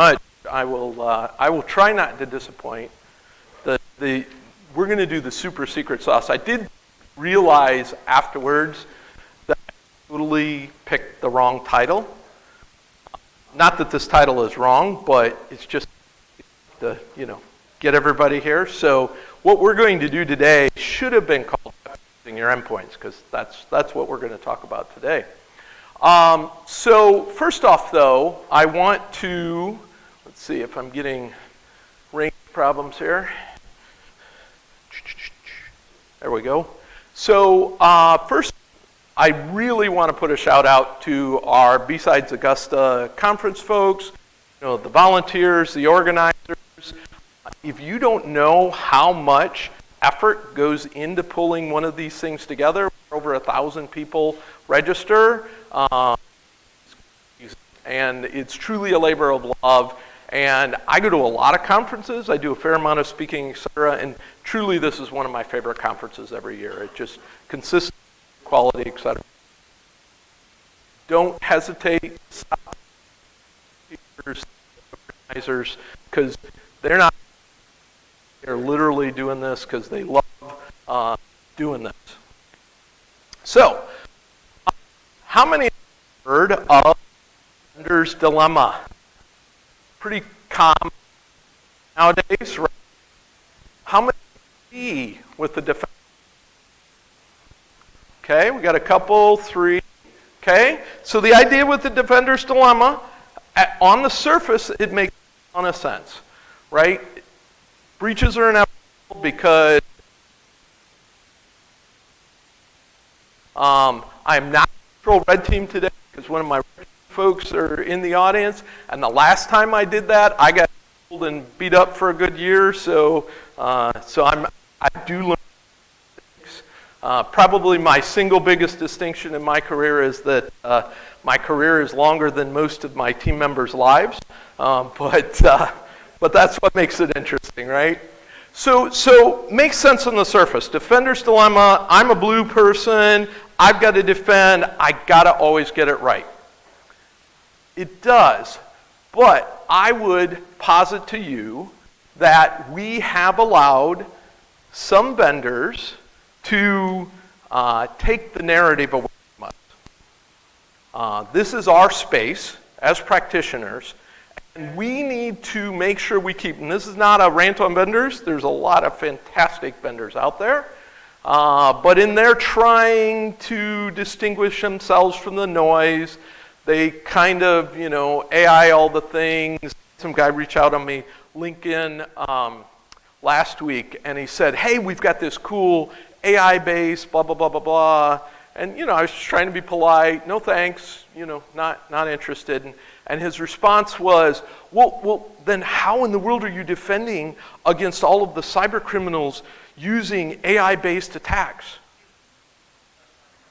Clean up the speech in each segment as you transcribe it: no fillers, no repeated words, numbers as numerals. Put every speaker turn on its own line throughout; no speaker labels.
I will try not to disappoint. We're going to do the super secret sauce. I did realize afterwards that I totally picked the wrong title. Not that this title is wrong, but it's just to, get everybody here. So what we're going to do today should have been called Weaponizing Your Endpoints, because that's what we're going to talk about today. So first off, though, I want to, let's see if I'm getting range problems here. There we go. So first, I really want to put a shout out to our BSidesAugusta conference folks, the volunteers, the organizers. If you don't know how much effort goes into pulling one of these things together, over 1,000 people register, and it's truly a labor of love. And I go to a lot of conferences. I do a fair amount of speaking, et cetera, and truly this is one of my favorite conferences every year. It just consists of quality, et cetera. Don't hesitate to stop speakers, organizers, because they're literally doing this because they love doing this. So, how many have heard of Defender's Dilemma? Pretty common nowadays, right? How many see with the defender? Okay, we got a couple, 3. Okay, so the idea with the Defender's Dilemma, on the surface, it makes a ton of sense, right? Breaches are inevitable because I'm not control red team today because one of my folks are in the audience, and the last time I did that, I got pulled and beat up for a good year. So, I do learn things. Probably my single biggest distinction in my career is that my career is longer than most of my team members' lives, but that's what makes it interesting, right? So makes sense on the surface. Defender's Dilemma. I'm a blue person. I've got to defend. I got to always get it right. It does, but I would posit to you that we have allowed some vendors to take the narrative away from us. This is our space as practitioners, and we need to make sure we keep, and this is not a rant on vendors, there's a lot of fantastic vendors out there, but in their trying to distinguish themselves from the noise, they kind of, AI all the things. Some guy reached out on me, LinkedIn, last week, and he said, hey, we've got this cool AI-based, blah, blah, blah, blah, blah. And, I was just trying to be polite. No thanks, not interested. And his response was, well, then how in the world are you defending against all of the cyber criminals using AI-based attacks?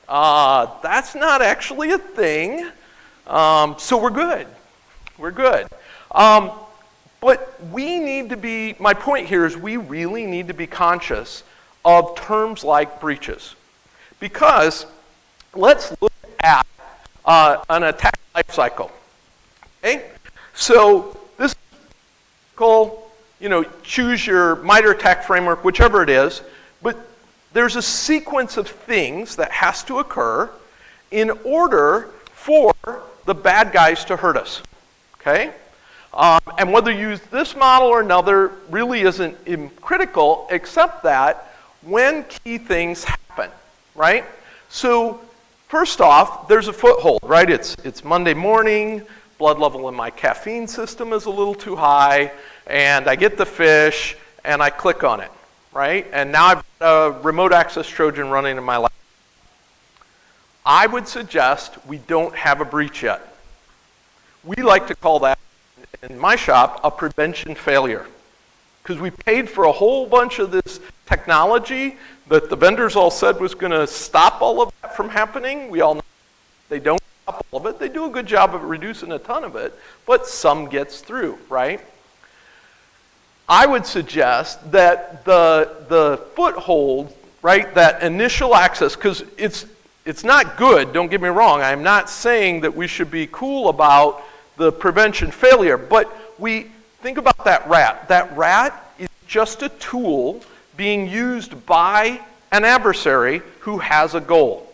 That's not actually a thing. So we're good. We're good. But we need to be, my point here is we really need to be conscious of terms like breaches. Because let's look at an attack life cycle. Okay? So this is called, choose your MITRE ATT&CK framework, whichever it is, but there's a sequence of things that has to occur in order for the bad guys to hurt us, okay? And whether you use this model or another really isn't critical, except that when key things happen, right? So first off, there's a foothold, right? It's Monday morning, blood level in my caffeine system is a little too high, and I get the fish, and I click on it, right? And now I've got a remote access Trojan running in my lab. I would suggest we don't have a breach yet. We like to call that, in my shop, a prevention failure. Because we paid for a whole bunch of this technology that the vendors all said was going to stop all of that from happening. We all know they don't stop all of it. They do a good job of reducing a ton of it, but some gets through, right? I would suggest that the foothold, right, that initial access, because it's not good, don't get me wrong. I'm not saying that we should be cool about the prevention failure. But we think about that rat. That rat is just a tool being used by an adversary who has a goal.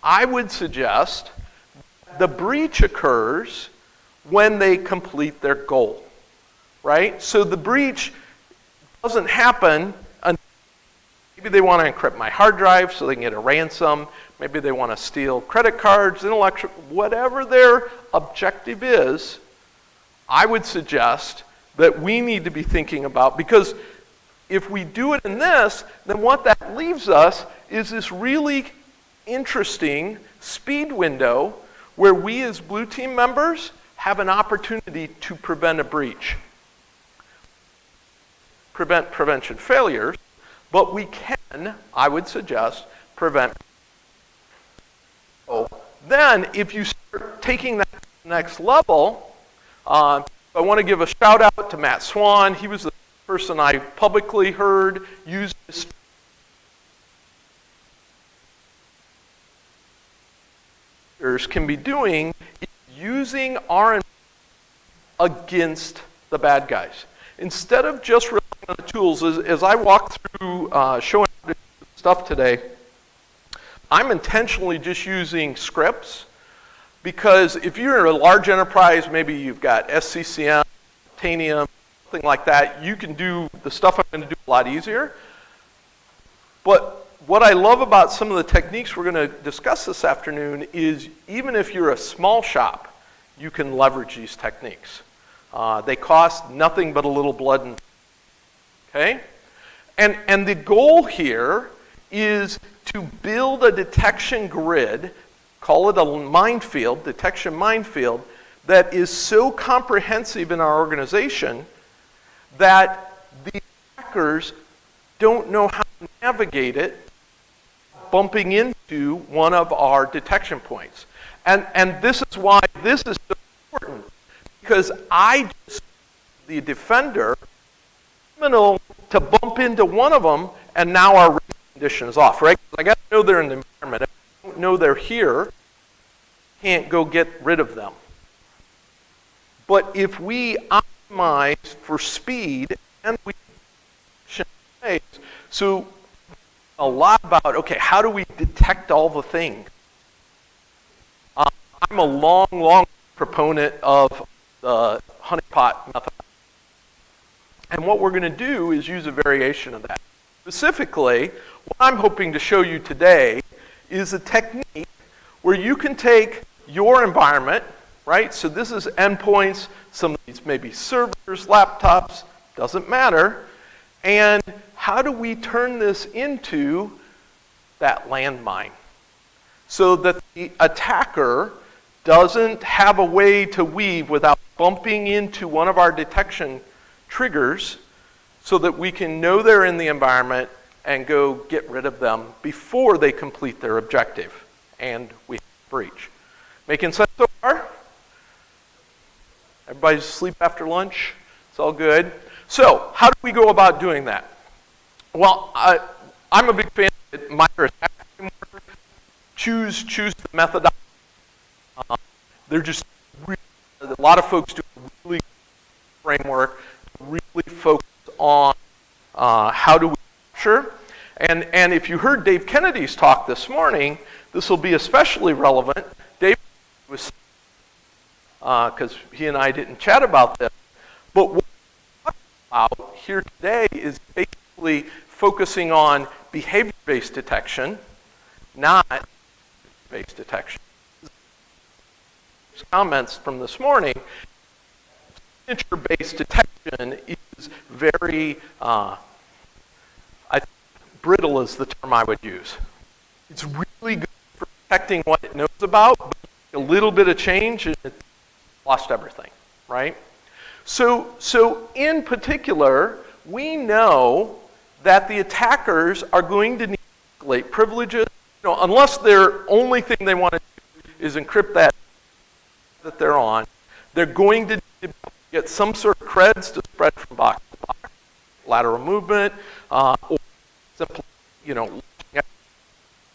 I would suggest the breach occurs when they complete their goal, right? So the breach doesn't happen until maybe they want to encrypt my hard drive so they can get a ransom. Maybe they want to steal credit cards, intellectual, whatever their objective is. I would suggest that we need to be thinking about, because if we do it in this, then what that leaves us is this really interesting speed window where we as blue team members have an opportunity to prevent a breach. Prevent prevention failures, but we can, I would suggest, prevent. So then, if you start taking that to the next level, I want to give a shout out to Matt Swan. He was the person I publicly heard use this can be doing is using our against the bad guys. Instead of just relying on the tools, as I walk through showing stuff today, I'm intentionally just using scripts, because if you're in a large enterprise, maybe you've got SCCM, Titanium, something like that, you can do the stuff I'm going to do a lot easier. But what I love about some of the techniques we're going to discuss this afternoon is even if you're a small shop, you can leverage these techniques. They cost nothing but a little blood and okay? And the goal here is to build a detection grid, call it a minefield, detection minefield, that is so comprehensive in our organization that the attackers don't know how to navigate it, bumping into one of our detection points. And this is why this is so important, because I just, the defender, criminal to bump into one of them, and now our rating condition is off, right? I got to know they're in the environment. If I don't know they're here, can't go get rid of them. But if we optimize for speed and we so a lot about, okay, how do we detect all the things? I'm a long proponent of the honeypot method. And what we're going to do is use a variation of that. Specifically, what I'm hoping to show you today is a technique where you can take your environment, right? So this is endpoints, some of these may be servers, laptops, doesn't matter. And how do we turn this into that landmine so that the attacker doesn't have a way to weave without bumping into one of our detection triggers, so that we can know they're in the environment and go get rid of them before they complete their objective and we breach. Making sense so far? Everybody's asleep after lunch? It's all good. So, how do we go about doing that? Well, I'm a big fan of the MITRE ATT&CK framework. Choose the methodology. They're just really, a lot of folks do a really good framework, really focus on how do we capture. And if you heard Dave Kennedy's talk this morning, this will be especially relevant. Dave was, because he and I didn't chat about this, but what we're talking about here today is basically focusing on behavior-based detection, not based detection. Comments from this morning, signature-based detection is very, brittle is the term I would use. It's really good for detecting what it knows about, but a little bit of change and it's lost everything, right? So in particular, we know that the attackers are going to need to escalate privileges, unless their only thing they want to do is encrypt that they're on. They're going to need to get some sort of creds to spread from box to box, lateral movement, or simply,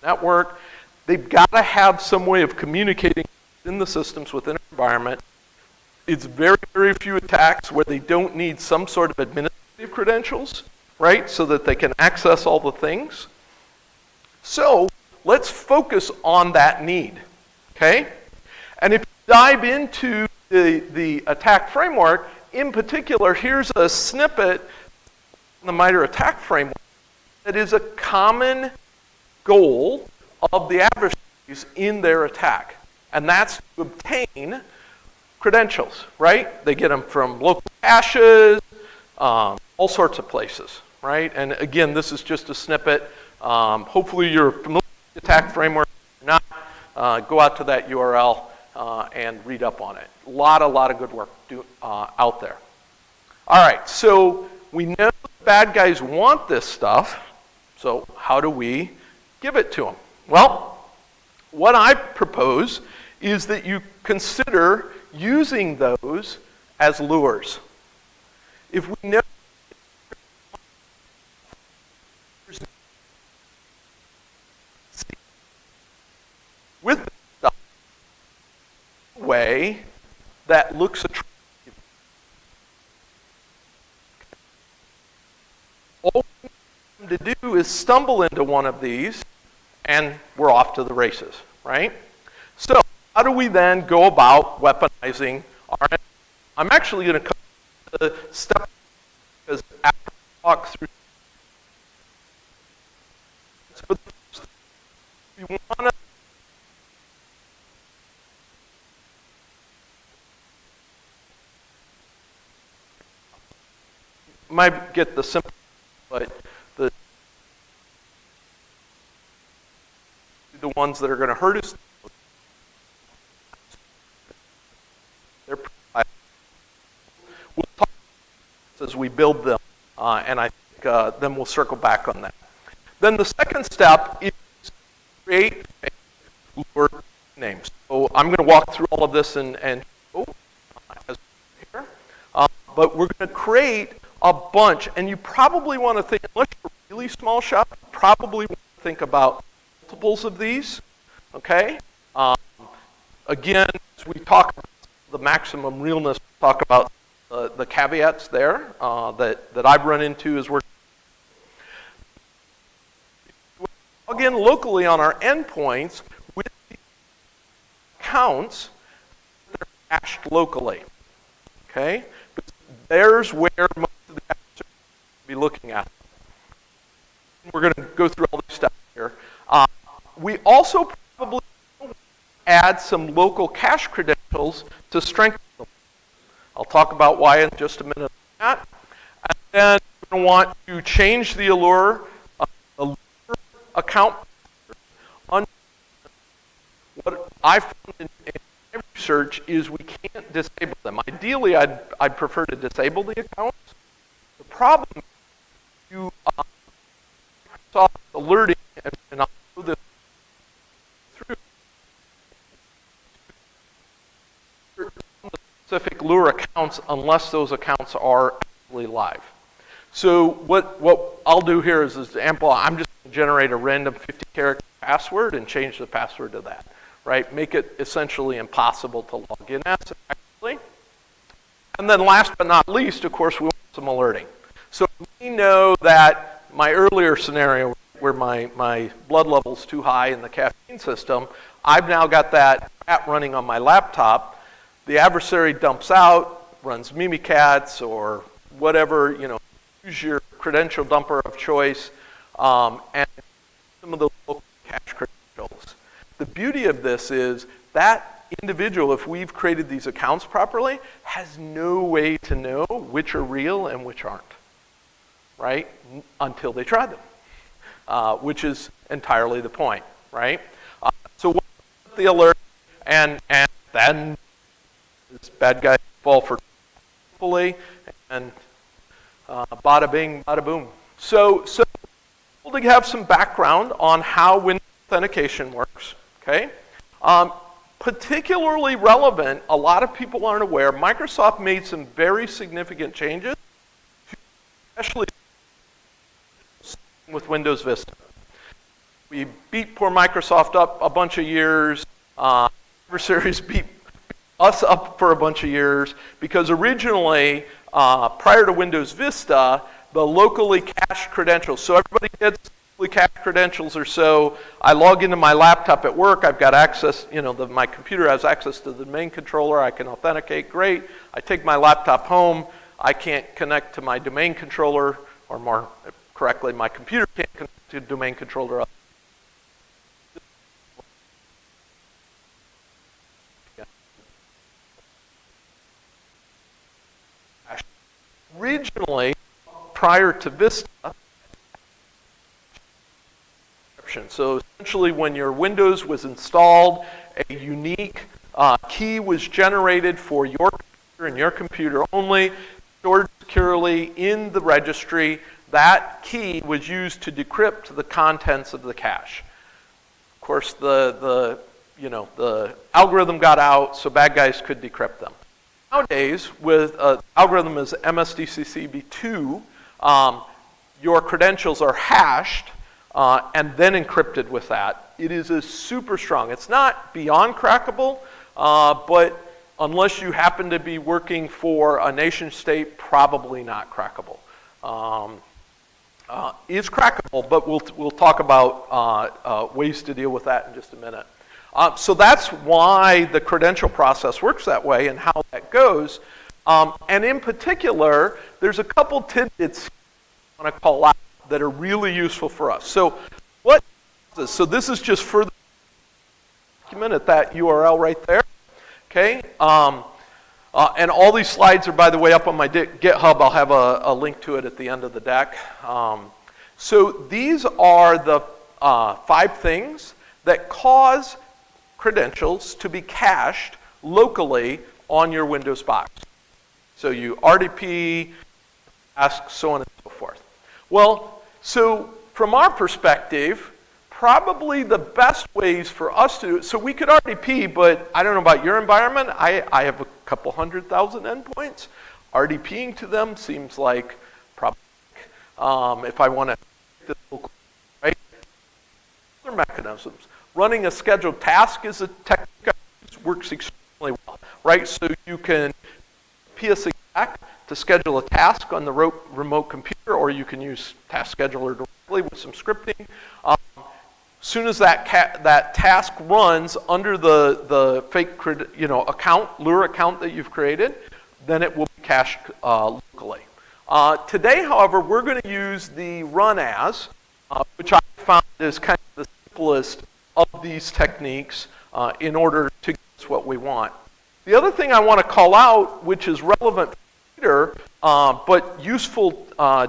network. They've got to have some way of communicating in the systems within an environment It's very, very few attacks where they don't need some sort of administrative credentials, right, so that they can access all the things. So let's focus on that need, okay? And if you dive into the attack framework, in particular, here's a snippet in the MITRE attack framework that is a common goal of the adversaries in their attack. And that's to obtain credentials, right? They get them from local caches, all sorts of places, right? And again, this is just a snippet. Hopefully you're familiar with the attack framework. If you're not, go out to that URL and read up on it. A lot of good work out there. All right, so we know the bad guys want this stuff, so how do we give it to them? Well, what I propose is that you consider using those as lures. If we know with the stuff in a way that looks attractive, all we need them to do is stumble into one of these and we're off to the races, right? So how do we then go about weaponizing our enemies? I'm actually going to come to the step because after I talk through, but first, we want to might get the simple, but the ones that are going to hurt us. We'll talk as we build them, and I think then we'll circle back on that. Then the second step is create a lure name. So I'm going to walk through all of this and here, but we're going to create a bunch, and you probably want to think, unless you're a really small shop, you probably want to think about multiples of these, okay? Again, as we talk about the maximum realness, we talk about the caveats there that I've run into as we're log in locally on our endpoints with the accounts that are cached locally, okay? But there's where most of the adversaries will be looking at. We're going to go through all these steps here. We also probably add some local cache credentials to strengthen them. I'll talk about why in just a minute on that. And then we're going to want to change the allure account. What I found in my research is we can't disable them. Ideally, I'd prefer to disable the accounts. The problem is you saw alerting, and I'll show this through specific lure accounts unless those accounts are actually live. So what I'll do here is, as an example, I'm just going to generate a random 50-character password and change the password to that, right? Make it essentially impossible to log in as actually. And then last but not least, of course, we want some alerting. So we know that my earlier scenario where my blood level's too high in the caffeine system, I've now got that app running on my laptop. The adversary dumps out, runs Mimikatz or whatever, use your credential dumper of choice, and some of the local cache credentials. The beauty of this is that individual, if we've created these accounts properly, has no way to know which are real and which aren't, right? Until they try them, which is entirely the point, right? So we'll put the alert, and then this bad guy fall for fully, and bada bing, bada boom. So we'll have some background on how Windows authentication works, okay? Particularly relevant, a lot of people aren't aware, Microsoft made some very significant changes, especially with Windows Vista. We beat poor Microsoft up a bunch of years, adversaries beat us up for a bunch of years because originally, prior to Windows Vista, the locally cached credentials, so everybody gets locally cached credentials or so. I log into my laptop at work, I've got access, my computer has access to the domain controller, I can authenticate, great. I take my laptop home, I can't connect to my domain controller, or more correctly, my computer can't connect to the domain controller. Originally, prior to Vista, so essentially when your Windows was installed, a unique key was generated for your computer and your computer only, stored securely in the registry. That key was used to decrypt the contents of the cache. Of course, the algorithm got out, so bad guys could decrypt them. Nowadays, with algorithm is MSDCCB2, your credentials are hashed and then encrypted with that. It is a super strong. It's not beyond crackable, but unless you happen to be working for a nation state, probably not crackable. It's crackable, but we'll talk about ways to deal with that in just a minute. So that's why the credential process works that way and how that goes. And in particular, there's a couple tidbits I want to call out that are really useful for us. So what is this? So this is just further document at that URL right there. Okay. And all these slides are, by the way, up on my GitHub. I'll have a link to it at the end of the deck. So these are the 5 things that cause credentials to be cached locally on your Windows box. So you RDP, ask, so on and so forth. Well, so from our perspective, probably the best ways for us to do it, so we could RDP, but I don't know about your environment, I have a couple 100,000 endpoints. RDPing to them seems like probably, if I want to, right? Other mechanisms. Running a scheduled task is a technique that works extremely well, right? So you can PSExec to schedule a task on the remote computer, or you can use Task Scheduler directly with some scripting. As soon as that task runs under the fake Lure account that you've created, then it will be cached locally. Today, however, we're going to use the run as, which I found is kind of the simplest of these techniques in order to get us what we want. The other thing I want to call out, which is relevant later, but useful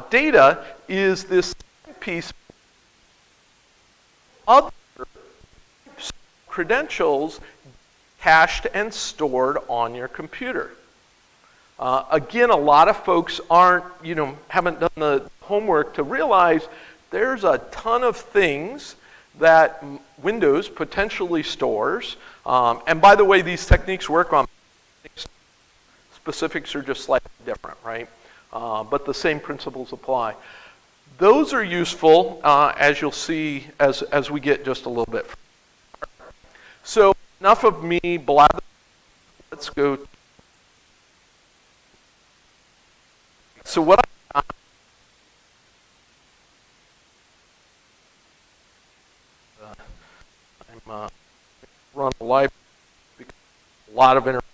data, is this piece. Other credentials cached and stored on your computer. Again, a lot of folks haven't done the homework to realize there's a ton of things that Windows potentially stores. And by the way, these techniques work on specifics are just slightly different, right? But the same principles apply. Those are useful, as you'll see as we get just a little bit further. So enough of me blathering. Let's go. So what I'm run a live because a lot of information.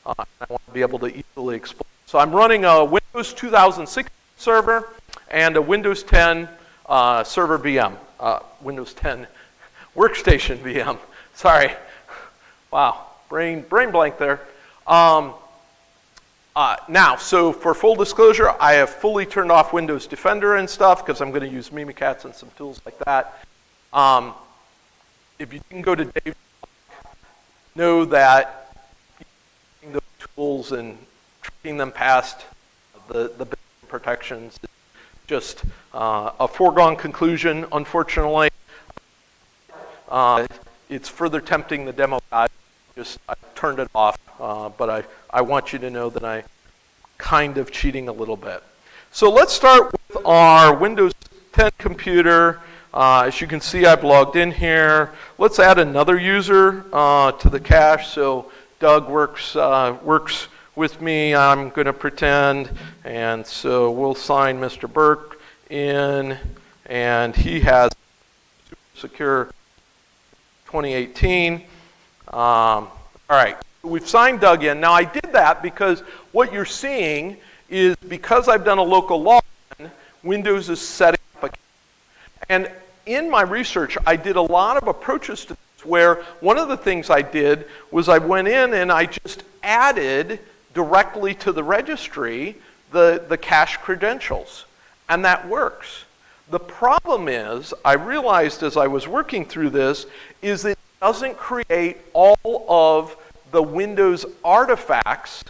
I want to be able to easily explain. So I'm running a Windows 2006 server and a Windows 10 server VM. Windows 10 workstation VM. Sorry. Wow. Brain blank there. Now, so for full disclosure, I have fully turned off Windows Defender and stuff because I'm going to use Mimikatz and some tools like that. If you can go to Dave, know that using those tools and tracking them past the protections is just a foregone conclusion, unfortunately. It's further tempting the demo guide. I turned it off, but I want you to know that I'm kind of cheating a little bit. So let's start with our Windows 10 computer. As you can see, I've logged in here. Let's add another user to the cache. So Doug works with me, I'm going to pretend, and so we'll sign Mr. Burke in, and he has secure 2018. All right, we've signed Doug in. Now I did that because what you're seeing is because I've done a local login, Windows is setting up a. And in my research, I did a lot of approaches to this where one of the things I did was I went in and I just added directly to the registry the cache credentials. And that works. The problem is, I realized as I was working through this, is it doesn't create all of the Windows artifacts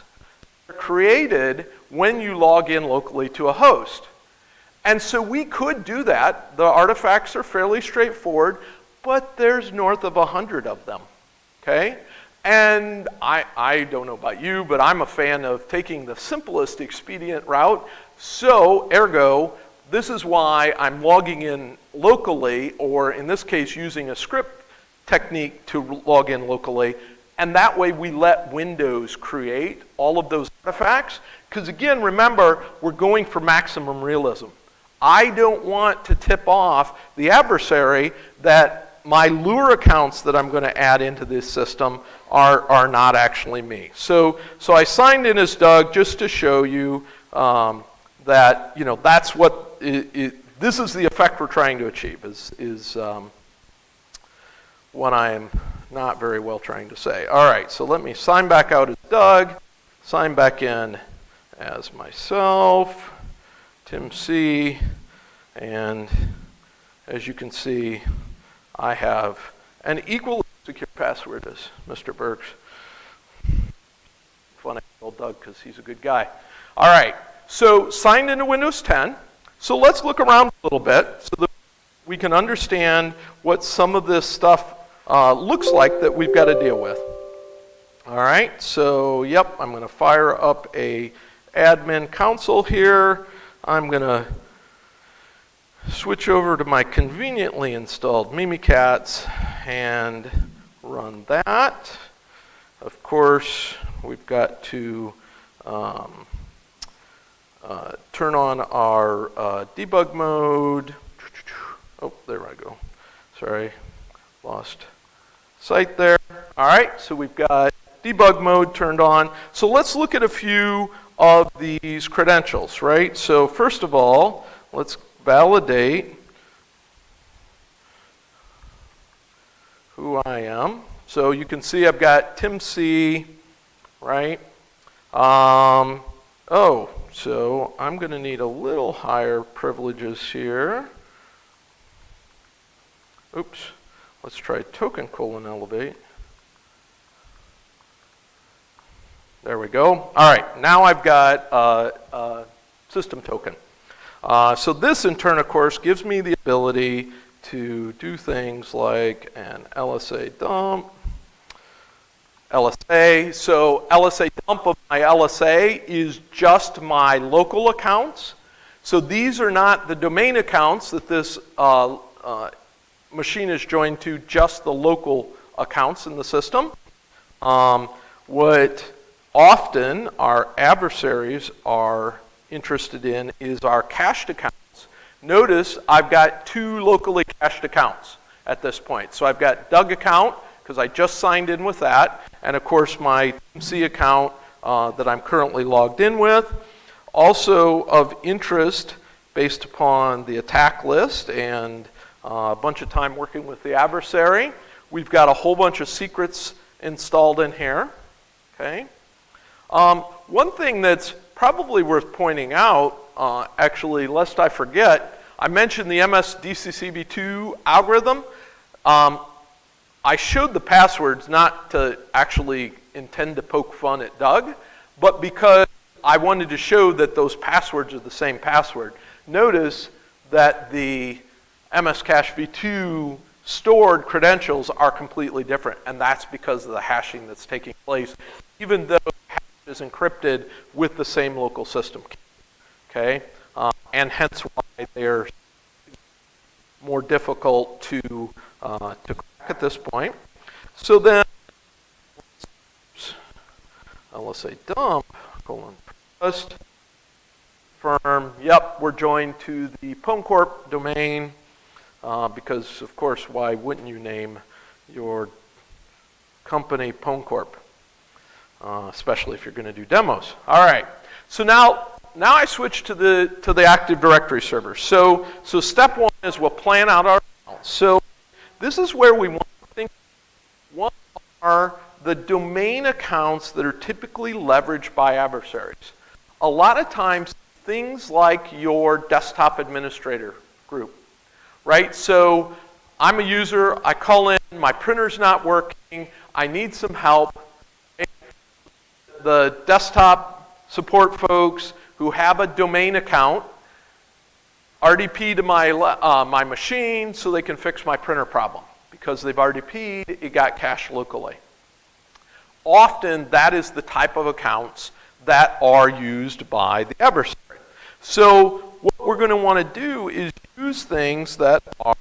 that are created when you log in locally to a host. And so we could do that. The artifacts are fairly straightforward, but there's north of 100 of them, okay? And I don't know about you, but I'm a fan of taking the simplest expedient route. So, ergo, this is why I'm logging in locally, or in this case, using a script technique to log in locally. And that way we let Windows create all of those artifacts. Because again, remember, we're going for maximum realism. I don't want to tip off the adversary that my lure accounts that I'm going to add into this system are not actually me. So I signed in as Doug just to show you that, you know, that's what this is the effect we're trying to achieve, is what I'm not very well trying to say. All right, so let me sign back out as Doug, sign back in as myself, Tim C, and as you can see, I have an equally secure password as Mr. Burke's. Funny old Doug, because he's a good guy. All right, so signed into Windows 10. So let's look around a little bit so that we can understand what some of this stuff looks like that we've got to deal with. All right, so yep, I'm going to fire up a admin console here. I'm going to switch over to my conveniently installed Mimikatz and run that. Of course, we've got to turn on our debug mode. Oh, there I go. Sorry, lost sight there. All right, so we've got debug mode turned on. So let's look at a few of these credentials, right? So first of all, let's validate who I am. So you can see I've got Tim C, right? Oh, so I'm going to need a little higher privileges here. Oops. Let's try token : elevate. There we go. All right, now I've got a system token. So this, in turn, of course, gives me the ability to do things like an LSA dump. LSA, so LSA dump of my LSA is just my local accounts. So these are not the domain accounts that this machine is joined to, just the local accounts in the system. What often our adversaries are interested in is our cached accounts. Notice I've got two locally cached accounts at this point. So I've got Doug account, because I just signed in with that, and of course my C account that I'm currently logged in with. Also of interest, based upon the attack list and a bunch of time working with the adversary, we've got a whole bunch of secrets installed in here. Okay. One thing that's probably worth pointing out, actually, lest I forget, I mentioned the MS-DCCB2 algorithm. I showed the passwords not to actually intend to poke fun at Doug, but because I wanted to show that those passwords are the same password. Notice that the MS-CacheV2 stored credentials are completely different, and that's because of the hashing that's taking place, even though the hash is encrypted with the same local system key. Okay, and hence why they're more difficult to crack at this point. So then, LSA dump, colon, trust, firm. Yep, we're joined to the PwnCorp domain because, of course, why wouldn't you name your company PwnCorp, especially if you're going to do demos. All right, so now I switch to the Active Directory server. So step one is we'll plan out our accounts. So this is where we want to think. What are the domain accounts that are typically leveraged by adversaries? A lot of times, things like your desktop administrator group, right? So I'm a user, I call in, my printer's not working, I need some help. The desktop support folks who have a domain account RDP to my machine so they can fix my printer problem. Because they've RDP'd, it got cached locally. Often, that is the type of accounts that are used by the adversary. So what we're going to want to do is use things that are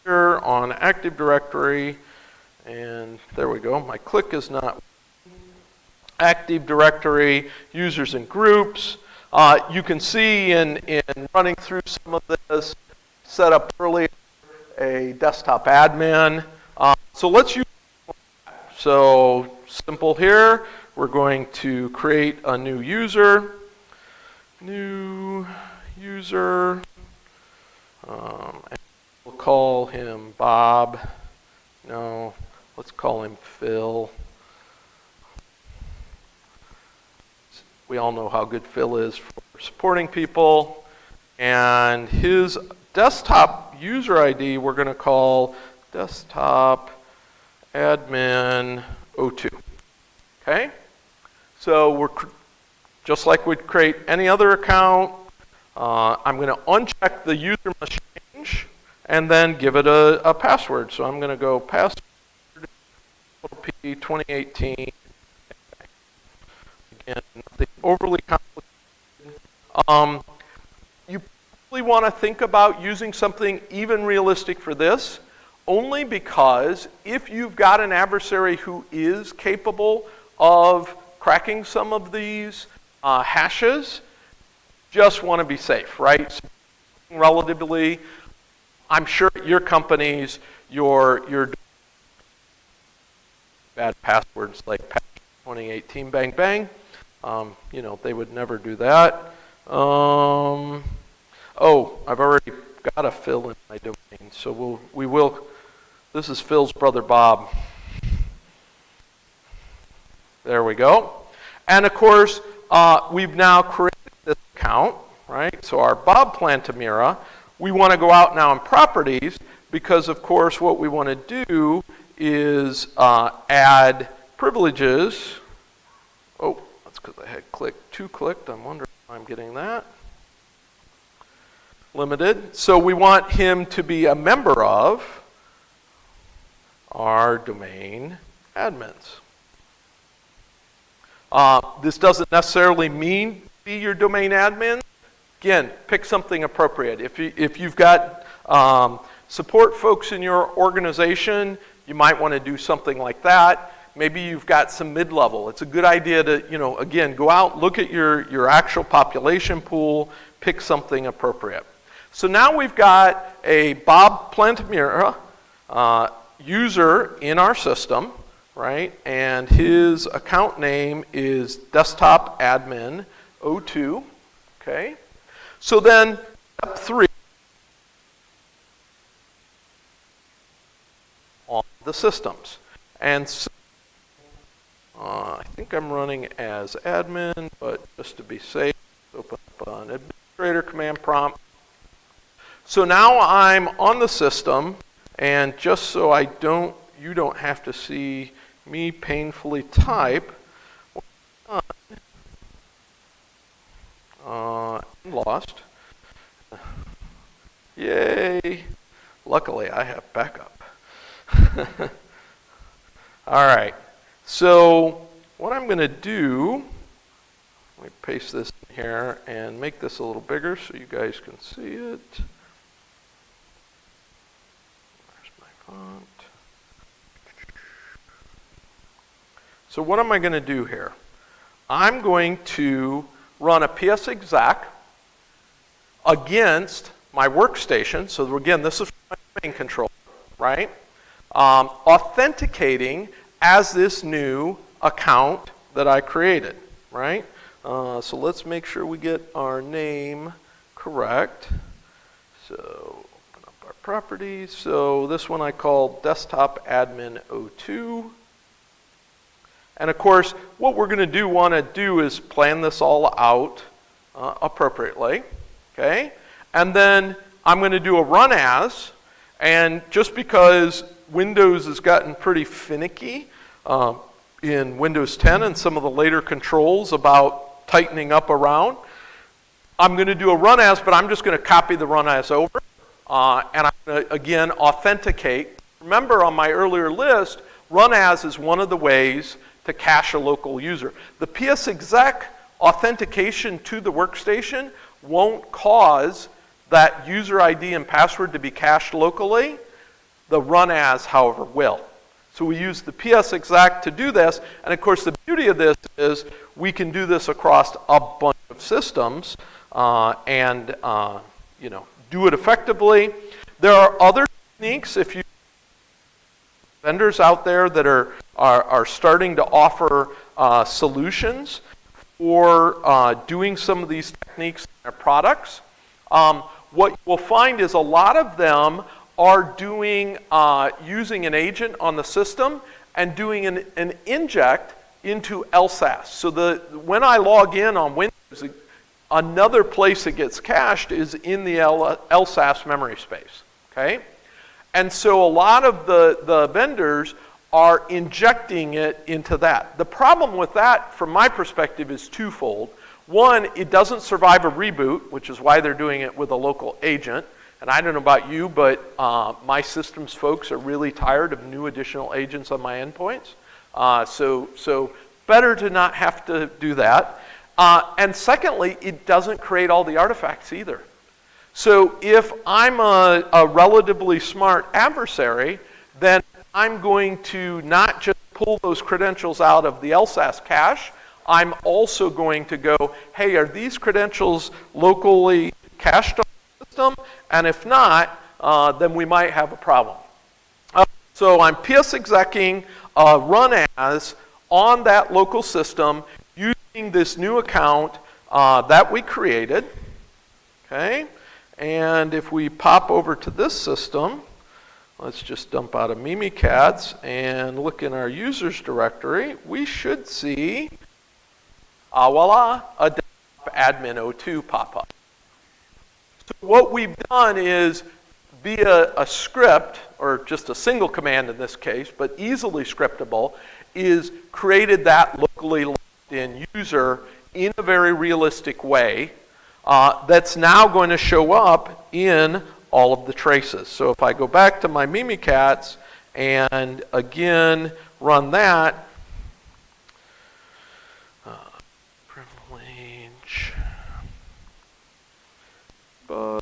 here on Active Directory, and there we go. My click is not Active Directory, users and groups. You can see in running through some of this, set up earlier a desktop admin. So let's use so simple here. We're going to create a new user. And we'll call him Bob. No, let's call him Phil. We all know how good Phil is for supporting people. And his desktop user ID, we're going to call desktop admin 02. Okay? So we're just like we'd create any other account. I'm going to uncheck the user must change and then give it a password. So I'm going to go password P 2018. Again, nothing overly complicated. You probably want to think about using something even realistic for this, only because if you've got an adversary who is capable of cracking some of these hashes, just want to be safe, right? So relatively, I'm sure at your companies, your bad passwords like 2018 bang bang, you know, they would never do that. Oh, I've already got a Phil in my domain, so we will. This is Phil's brother Bob. There we go. And of course, we've now created this account, right? So our Bob Plantamira, we want to go out now in properties because, of course, what we want to do is add privileges. Oh, that's because I had two clicked. I'm wondering why I'm getting that. Limited. So we want him to be a member of our domain admins. This doesn't necessarily mean be your domain admin. Again, pick something appropriate. If you've got support folks in your organization, you might want to do something like that. Maybe you've got some mid-level. It's a good idea to, you know, again, go out, look at your actual population pool, pick something appropriate. So now we've got a Bob Plantamira user in our system, right? And his account name is desktop admin 02, okay? So then step 3 on the systems. And so, I think I'm running as admin, but just to be safe, open up an administrator command prompt. So now I'm on the system, and just so you don't have to see me painfully type, lost. Yay! Luckily, I have backup. All right. So what I'm going to do, let me paste this in here and make this a little bigger so you guys can see it. Where's my font? So what am I going to do here? I'm going to run a PSExec against my workstation. So again, this is my main controller, right? Authenticating as this new account that I created, right? So let's make sure we get our name correct. So open up our properties. So this one I call Desktop Admin 02. And of course, what we're going to want to do is plan this all out appropriately, okay? And then I'm going to do a run as, and just because Windows has gotten pretty finicky in Windows 10 and some of the later controls about tightening up around, I'm going to do a run as, but I'm just going to copy the run as over, and I'm going to, again, authenticate. Remember on my earlier list, run as is one of the ways to cache a local user. The PSExec authentication to the workstation won't cause that user ID and password to be cached locally. The run as, however, will. So we use the PSExec to do this, and of course the beauty of this is we can do this across a bunch of systems and do it effectively. There are other techniques if you vendors out there that are starting to offer solutions for doing some of these techniques in their products. What you'll find is a lot of them are doing using an agent on the system and doing an inject into LSASS. So when I log in on Windows, another place it gets cached is in the LSASS memory space. Okay? And so a lot of the vendors are injecting it into that. The problem with that, from my perspective, is twofold. One, it doesn't survive a reboot, which is why they're doing it with a local agent. And I don't know about you, but my systems folks are really tired of new additional agents on my endpoints. So better to not have to do that. And secondly, it doesn't create all the artifacts either. So if I'm a relatively smart adversary, then I'm going to not just pull those credentials out of the LSASS cache, I'm also going to go, hey, are these credentials locally cached on the system? And if not, then we might have a problem. So I'm PSExecing run as on that local system using this new account that we created, okay? And if we pop over to this system, let's just dump out of Mimikatz and look in our users directory, we should see, voila, a desktop admin 02 pop up. So what we've done is, via a script, or just a single command in this case, but easily scriptable, is created that locally logged in user in a very realistic way. That's now going to show up in all of the traces. So if I go back to my Mimikatz and again run that, privilege, bug,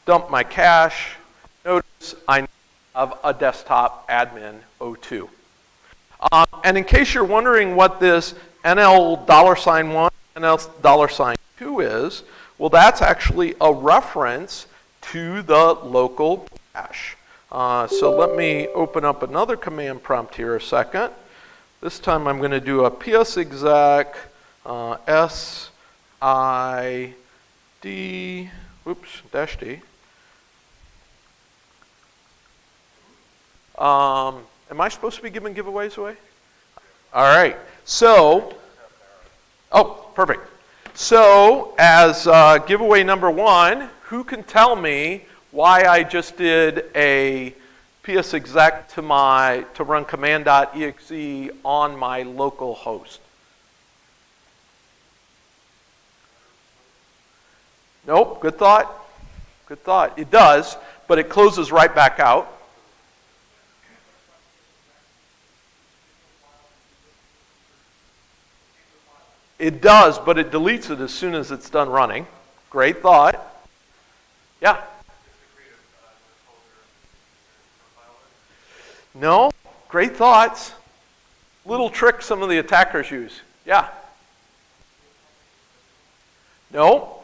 dump my cache. Notice I have a desktop admin 02. And in case you're wondering what this NL $1, NL $2 is, well, that's actually a reference to the local cache. So let me open up another command prompt here a second. This time I'm going to do a PSExec SID, -D. Am I supposed to be giving giveaways away? All right. So, oh, perfect. So, as giveaway number 1, who can tell me why I just did a PSExec to run command.exe on my local host? Nope. Good thought. Good thought. It does, but it closes right back out. It does, but it deletes it as soon as it's done running. Great thought. Yeah? No? Great thoughts. Little trick some of the attackers use. Yeah? No?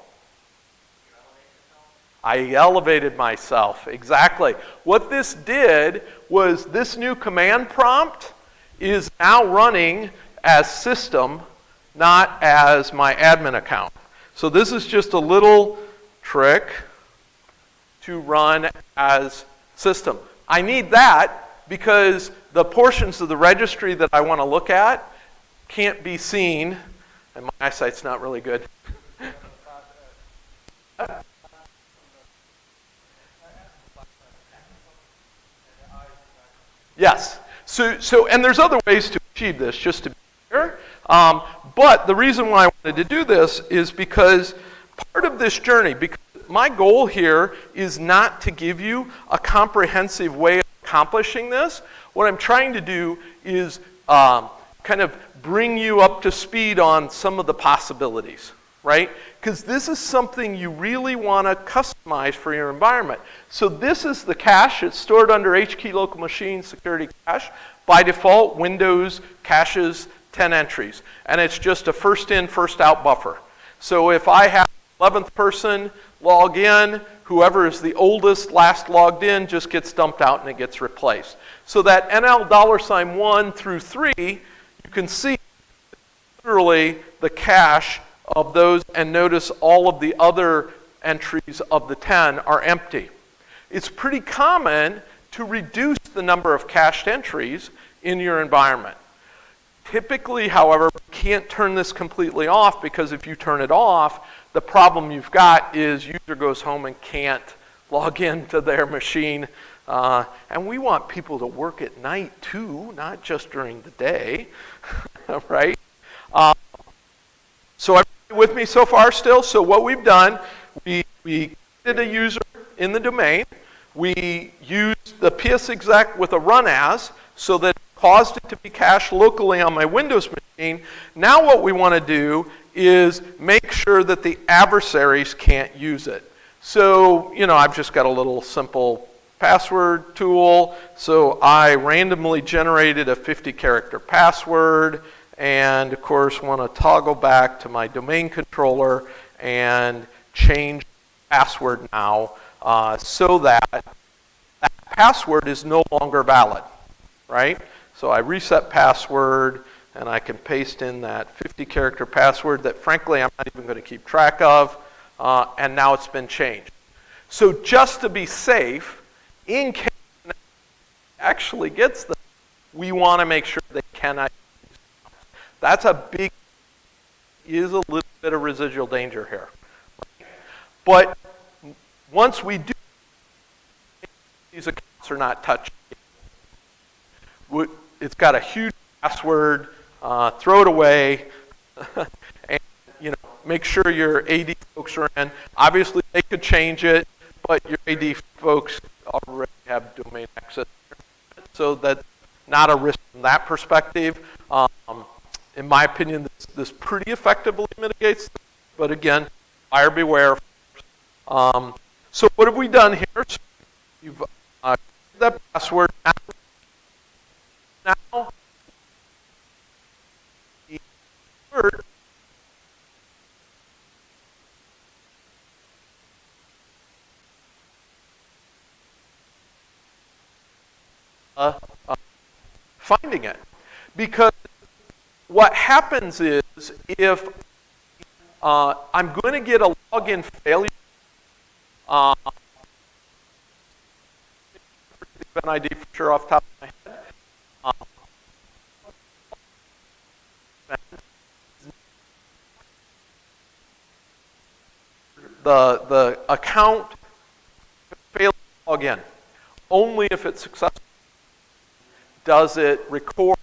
I elevated myself. Exactly. What this did was this new command prompt is now running as system, not as my admin account. So this is just a little trick to run as system. I need that because the portions of the registry that I want to look at can't be seen, and my eyesight's not really good. Yes. So, and there's other ways to achieve this, just to be clear. But the reason why I wanted to do this is because part of this journey, because my goal here is not to give you a comprehensive way of accomplishing this. What I'm trying to do is kind of bring you up to speed on some of the possibilities, right? Because this is something you really want to customize for your environment. So this is the cache. It's stored under HKey local machine security cache. By default, Windows caches 10 entries. And it's just a first in, first out buffer. So if I have 11th person log in, whoever is the oldest last logged in just gets dumped out and it gets replaced. So that NL $1 through 3, you can see literally the cache of those, and notice all of the other entries of the 10 are empty. It's pretty common to reduce the number of cached entries in your environment. Typically, however, you can't turn this completely off, because if you turn it off, the problem you've got is user goes home and can't log into their machine. And we want people to work at night too, not just during the day, right? So everybody with me so far still? So what we've done, we did a user in the domain. We used the psexec with a run as, so that it caused it to be cached locally on my Windows machine. Now what we want to do is make sure that the adversaries can't use it. So, I've just got a little simple password tool. So I randomly generated a 50-character password, and of course want to toggle back to my domain controller and change password now so that that password is no longer valid, right? So I reset password, and I can paste in that 50-character password that frankly I'm not even going to keep track of, and now it's been changed. So just to be safe, in case it actually gets them, we want to make sure they cannot. That's a big, is a little bit of residual danger here. But once we do, these accounts are not touched. It's got a huge password, throw it away, and make sure your AD folks are in. Obviously, they could change it, but your AD folks already have domain access, so that's not a risk from that perspective. In my opinion, this pretty effectively mitigates this, but again, buyer beware. So what have we done here? So you've that password. Now the word finding it, because what happens is if I'm going to get a login failure, an ID for sure off the top of my head. The account fails to log in. Only if it's successful does it record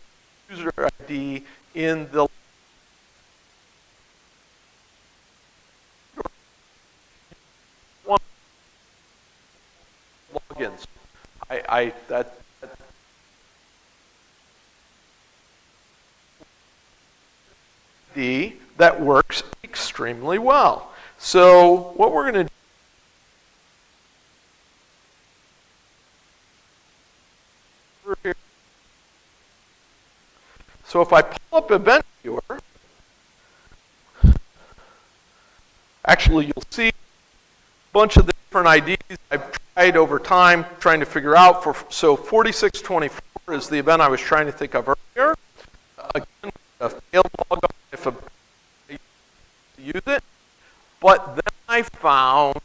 user ID in the logins. that works extremely well. So what we're going to do here. So if I pull up Event Viewer, actually you'll see a bunch of the different IDs I've tried over time trying to figure out. So 4624 is the event I was trying to think of earlier. Again, a failed log on if a use it. But then I found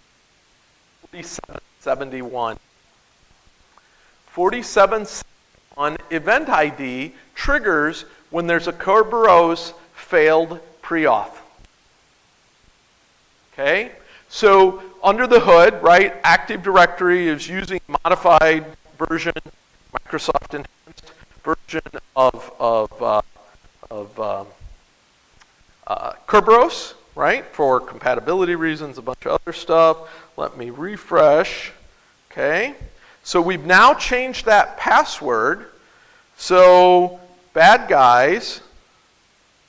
4771. 4771 event ID triggers when there's a Kerberos failed pre-auth. Okay? So under the hood, right, Active Directory is using modified version, Microsoft enhanced version of Kerberos, right, for compatibility reasons, a bunch of other stuff. Let me refresh. Okay? So we've now changed that password. So bad guys,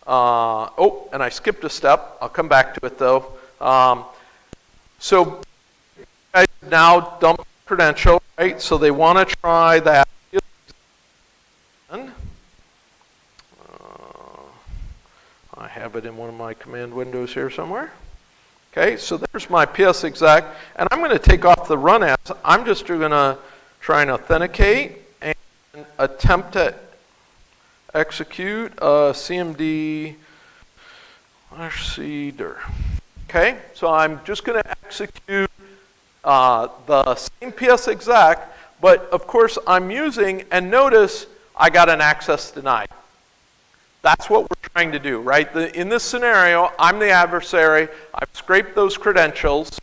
oh, and I skipped a step. I'll come back to it though. So guys now dump credential, right? So they want to try that. I have it in one of my command windows here somewhere. Okay, so there's my PSExec, and I'm going to take off the run as. I'm just going to try and authenticate and attempt to execute CMD -cdir. Okay, so I'm just going to execute the same PSExec, but of course I'm using, and notice I got an access denied. That's what we're trying to do, right? In this scenario, I'm the adversary. I've scraped those credentials.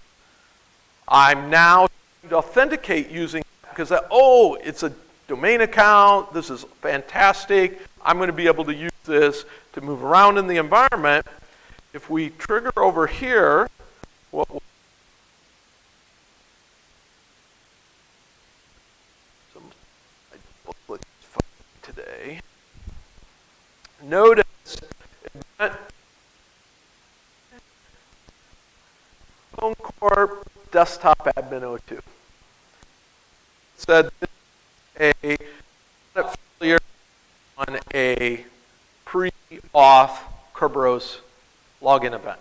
I'm now trying to authenticate using, because, oh, it's a domain account. This is fantastic. I'm going to be able to use this to move around in the environment. If we trigger over here, what we'll click today. Notice Phone Corp Desktop Admin 02. Said this is a failure on a pre-auth Kerberos login event.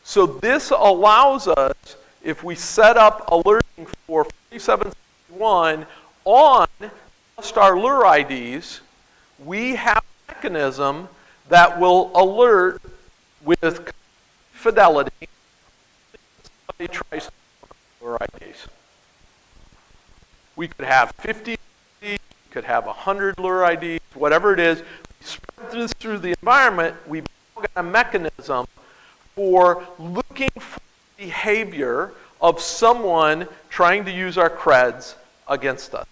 So this allows us, if we set up alerting for 4761 on just our lure IDs, we have a mechanism that will alert with fidelity if somebody tries to lure IDs. We could have 50 IDs, we could have 100 lure IDs, whatever it is. We spread this through the environment. We've got a mechanism for looking for behavior of someone trying to use our creds against us.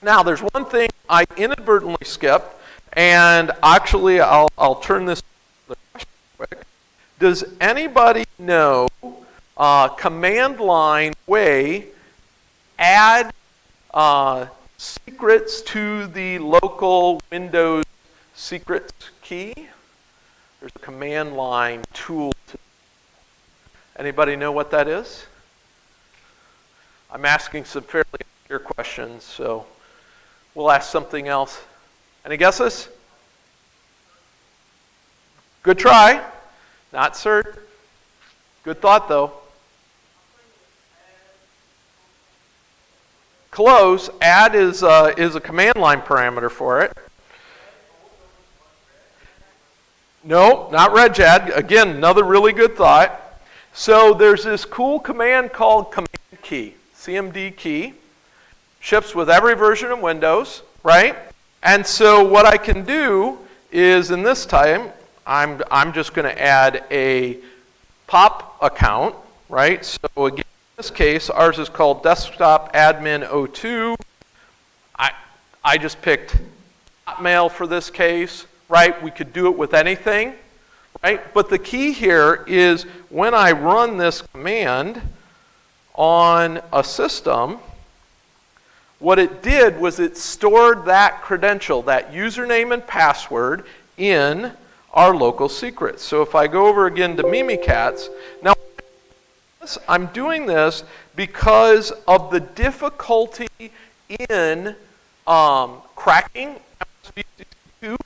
Now, there's one thing I inadvertently skipped, and actually, I'll turn this to the question quick. Does anybody know command line way add secrets to the local Windows secrets key? There's a command line tool. Anybody know what that is? I'm asking some fairly obscure questions, so we'll ask something else. Any guesses? Good try. Not cert. Good thought, though. Close. Add is a command line parameter for it. No, not regadd. Again, another really good thought. So there's this cool command called command key, CMD key. Ships with every version of Windows, right? And so what I can do is, in this time, I'm just going to add a pop account, right? So again, in this case, ours is called Desktop Admin 02. I just picked Hotmail for this case, right? We could do it with anything, right? But the key here is when I run this command on a system, what it did was it stored that credential, that username and password, in our local secrets. So if I go over again to Mimikatz, now I'm doing this because of the difficulty in cracking MSVC2,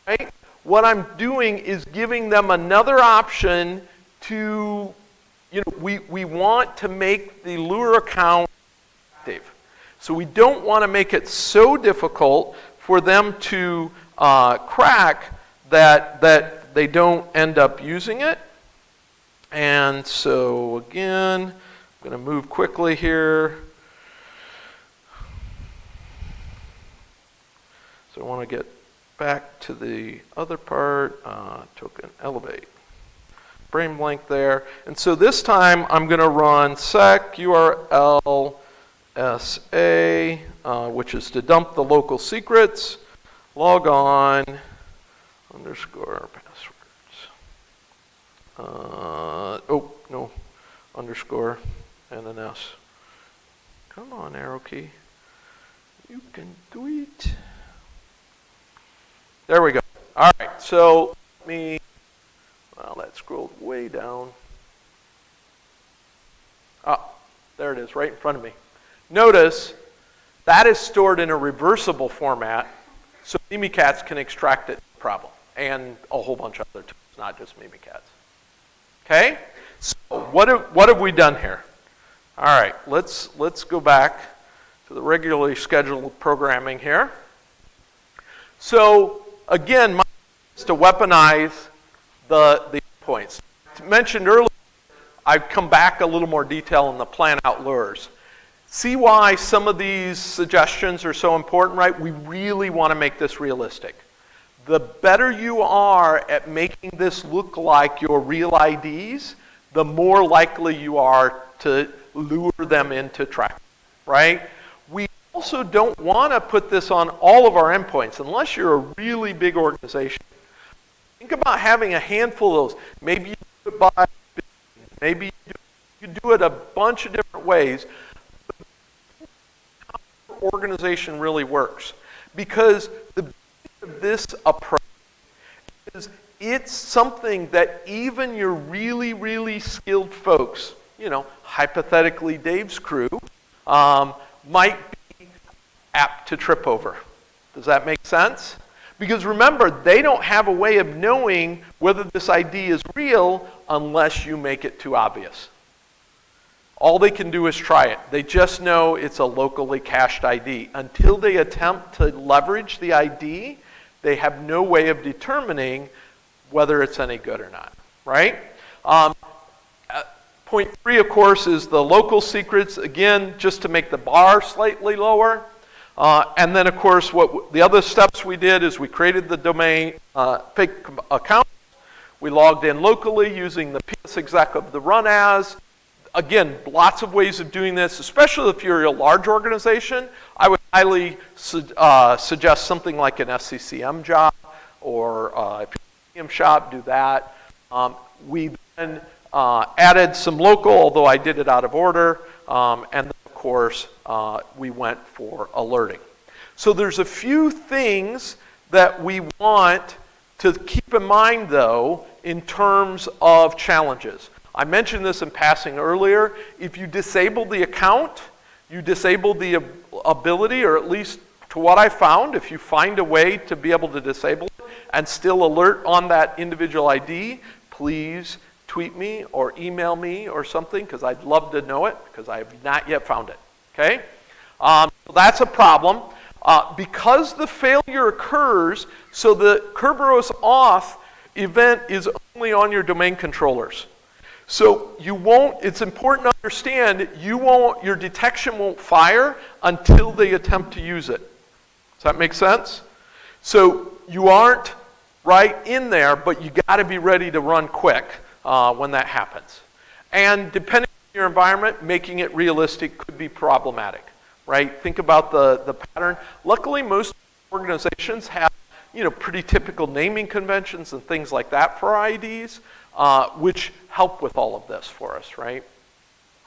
right? What I'm doing is giving them another option to, we want to make the Lure account active. So we don't want to make it so difficult for them to crack that they don't end up using it. And so again, I'm going to move quickly here. So I want to get back to the other part, token elevate. Brain blank there. And so this time I'm going to run sec URL SA, which is to dump the local secrets, log on, underscore passwords. No, underscore and an S. Come on, arrow key. You can do it. There we go. All right, so that scrolled way down. There it is, right in front of me. Notice that is stored in a reversible format, so Mimikatz can extract it, no problem, and a whole bunch of other tools, not just Mimikatz. Okay, so what have we done here? All right, let's go back to the regularly scheduled programming here. So again, my goal is to weaponize the endpoints. I mentioned earlier, I've come back a little more detail in the plan out lures. See why some of these suggestions are so important, right? We really want to make this realistic. The better you are at making this look like your real IDs, the more likely you are to lure them into tracking, right? We also don't want to put this on all of our endpoints unless you're a really big organization. Think about having a handful of those. Maybe you do it by, maybe you do it a bunch of different ways. How organization really works, because the beauty of this approach is it's something that even your really, really skilled folks, hypothetically Dave's crew, might be apt to trip over. Does that make sense? Because remember, they don't have a way of knowing whether this ID is real unless you make it too obvious. All they can do is try it. They just know it's a locally cached ID. Until they attempt to leverage the ID, they have no way of determining whether it's any good or not, right? Point 3, of course, is the local secrets, again, just to make the bar slightly lower. And then, of course, the other steps we did is we created the domain fake account. We logged in locally using the psexec of the run as. Again, lots of ways of doing this, especially if you're a large organization. I would highly suggest something like an SCCM job, or if you're a shop, do that. We then added some local, although I did it out of order, and then, of course, we went for alerting. So there's a few things that we want to keep in mind, though, in terms of challenges. I mentioned this in passing earlier. If you disable the account, you disable the ability, or at least to what I found, if you find a way to be able to disable it and still alert on that individual ID, please tweet me or email me or something, because I'd love to know it, because I have not yet found it, okay? So that's a problem. Because the failure occurs, so the Kerberos auth event is only on your domain controllers. So it's important to understand, your detection won't fire until they attempt to use it. Does that make sense? So you aren't right in there, but you got to be ready to run quick when that happens. And depending on your environment, making it realistic could be problematic, right? Think about the pattern. Luckily, most organizations have pretty typical naming conventions and things like that for IDs, which help with all of this for us, right?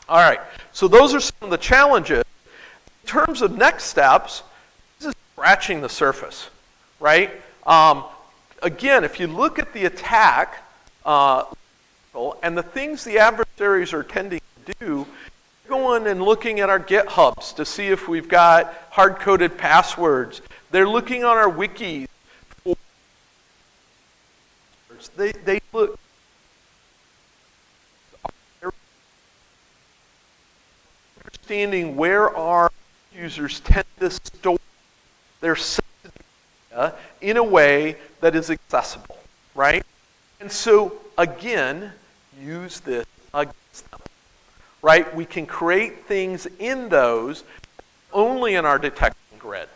All right, so those are some of the challenges. In terms of next steps, this is scratching the surface, right? again, if you look at the attack, and the things the adversaries are tending to do, going and looking at our GitHubs to see if we've got hard-coded passwords. They're looking on our wikis. They look. Understanding where our users tend to store their sensitive data in a way that is accessible, right? And so, again, use this against them, right? We can create things in those only in our detection grid,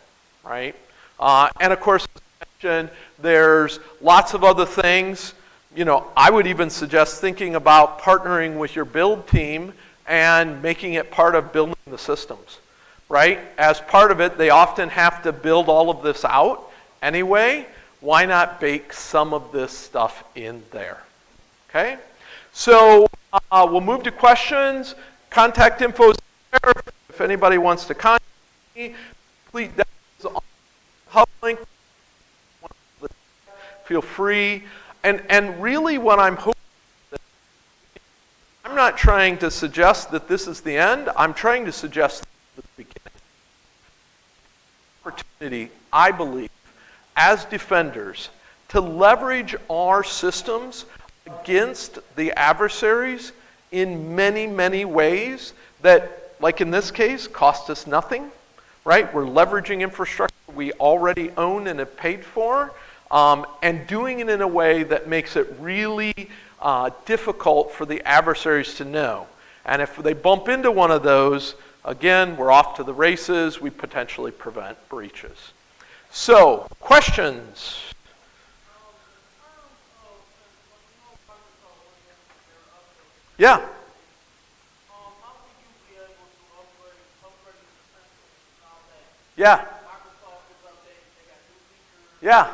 right? And of course, as I mentioned, there's lots of other things. You know, I would even suggest thinking about partnering with your build team and making it part of building the systems, right? As part of it, they often have to build all of this out anyway. Why not bake some of this stuff in there? Okay? So we'll move to questions. Contact info is there. If anybody wants to contact me, please, that's on the hub link. Feel free. And really what I'm hoping, I'm not trying to suggest that this is the end. I'm trying to suggest the beginning. Opportunity, I believe, as defenders, to leverage our systems against the adversaries in many, many ways that, like in this case, cost us nothing, right? We're leveraging infrastructure we already own and have paid for, and doing it in a way that makes it really difficult for the adversaries to know. And if they bump into one of those, again, we're off to the races. We potentially prevent breaches. So, questions? Yeah. Yeah. Yeah.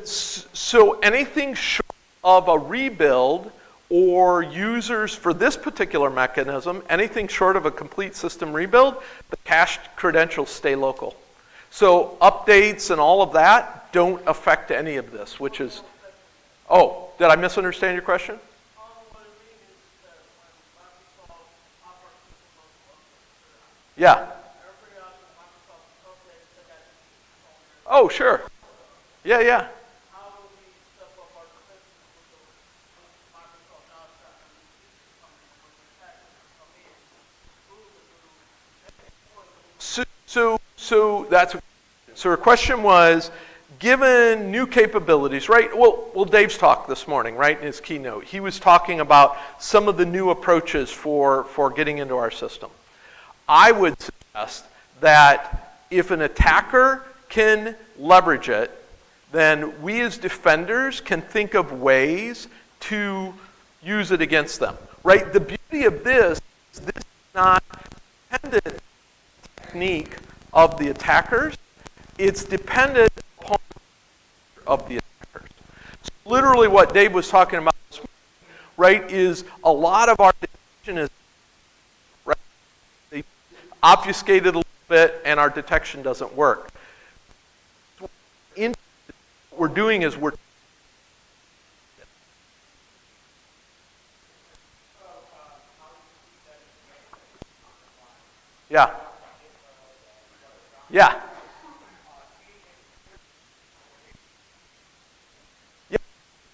So anything short of a rebuild or users for this particular mechanism, anything short of a complete system rebuild, the cached credentials stay local. So updates and all of that don't affect any of this, which is, oh, did I misunderstand your question? Yeah. Oh, sure. Yeah, yeah. So that's so her question was, given new capabilities, right? Well, Dave's talk this morning, right, in his keynote, he was talking about some of the new approaches for getting into our system. I would suggest that if an attacker can leverage it, then we as defenders can think of ways to use it against them, right? The beauty of this is this is not dependent technique of the attackers. It's dependent upon of the attackers. So literally what Dave was talking about this morning, right, is a lot of our detection is, right, they obfuscate it a little bit and our detection doesn't work. What we're doing is we're yeah. Yeah. Yeah,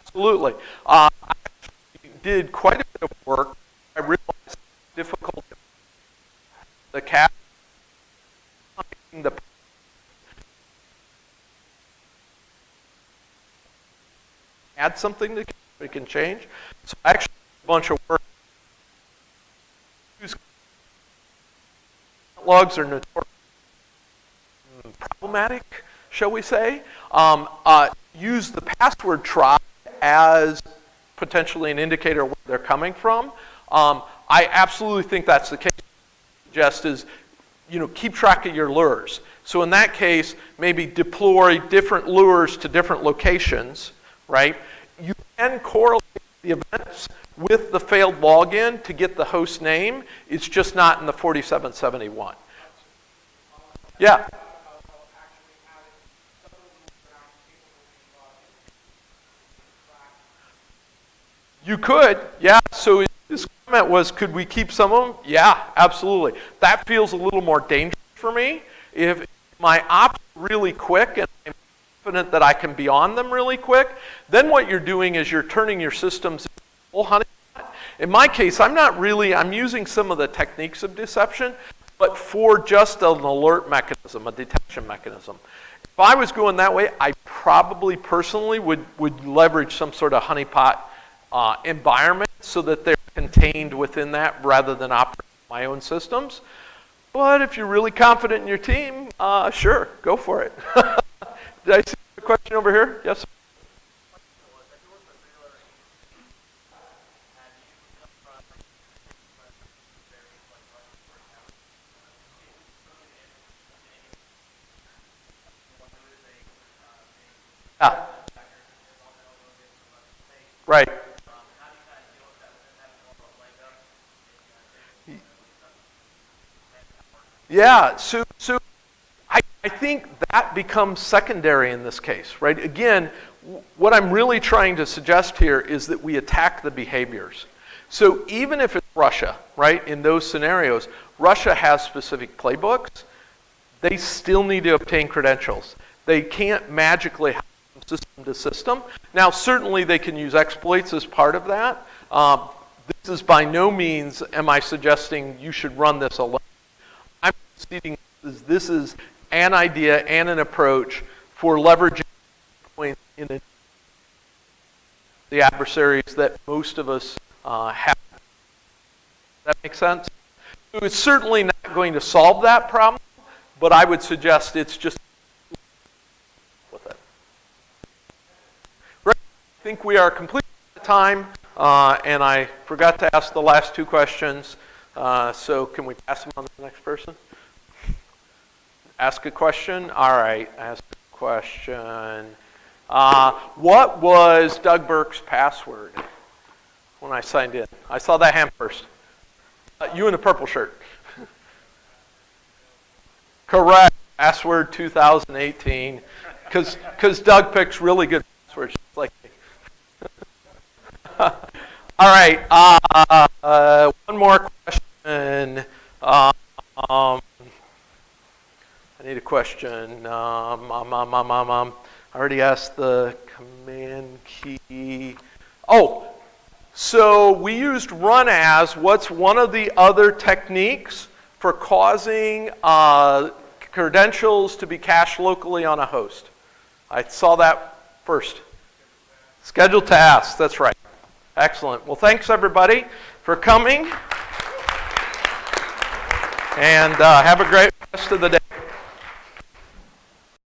absolutely. I actually did quite a bit of work. I realized how difficult the cat add something that we can change. So I actually did a bunch of work. Logs are notoriously problematic, shall we say. Use the password try as potentially an indicator of where they're coming from. I absolutely think that's the case. Just is, keep track of your lures. So in that case, maybe deploy different lures to different locations, right? You can correlate the events with the failed login to get the host name. It's just not in the 4771. Yeah. You could, yeah. So his comment was, could we keep some of them? Yeah, absolutely. That feels a little more dangerous for me. If my ops are really quick and I'm confident that I can be on them really quick, then what you're doing is you're turning your systems into full honeypot. In my case, I'm using some of the techniques of deception, but for just an alert mechanism, a detection mechanism. If I was going that way, I probably personally would leverage some sort of honeypot environment so that they're contained within that rather than operating my own systems. But if you're really confident in your team, sure, go for it. Did I see a question over here? Yes? Yeah. Right. Yeah, so I think that becomes secondary in this case, right? Again, what I'm really trying to suggest here is that we attack the behaviors. So even if it's Russia, right, in those scenarios, Russia has specific playbooks. They still need to obtain credentials. They can't magically have system to system. Now, certainly they can use exploits as part of that. This is by no means am I suggesting you should run this alone. I'm conceding this is an idea and an approach for leveraging points in the adversaries that most of us have. Does that make sense? So it's certainly not going to solve that problem, but I would suggest it's just with it. Right. I think we are completely out of time, and I forgot to ask the last two questions. So can we pass them on to the next person? Ask a question? All right, ask a question. What was Doug Burke's password when I signed in? I saw that hand first. You in the purple shirt. Correct. Password 2018. Because Doug picks really good passwords, just like me. All right. One more question. I need a question. I already asked the command key. Oh, so we used run as. What's one of the other techniques for causing credentials to be cached locally on a host? I saw that first. Scheduled tasks, that's right. Excellent. Well, thanks everybody for coming. And have a great rest of the day.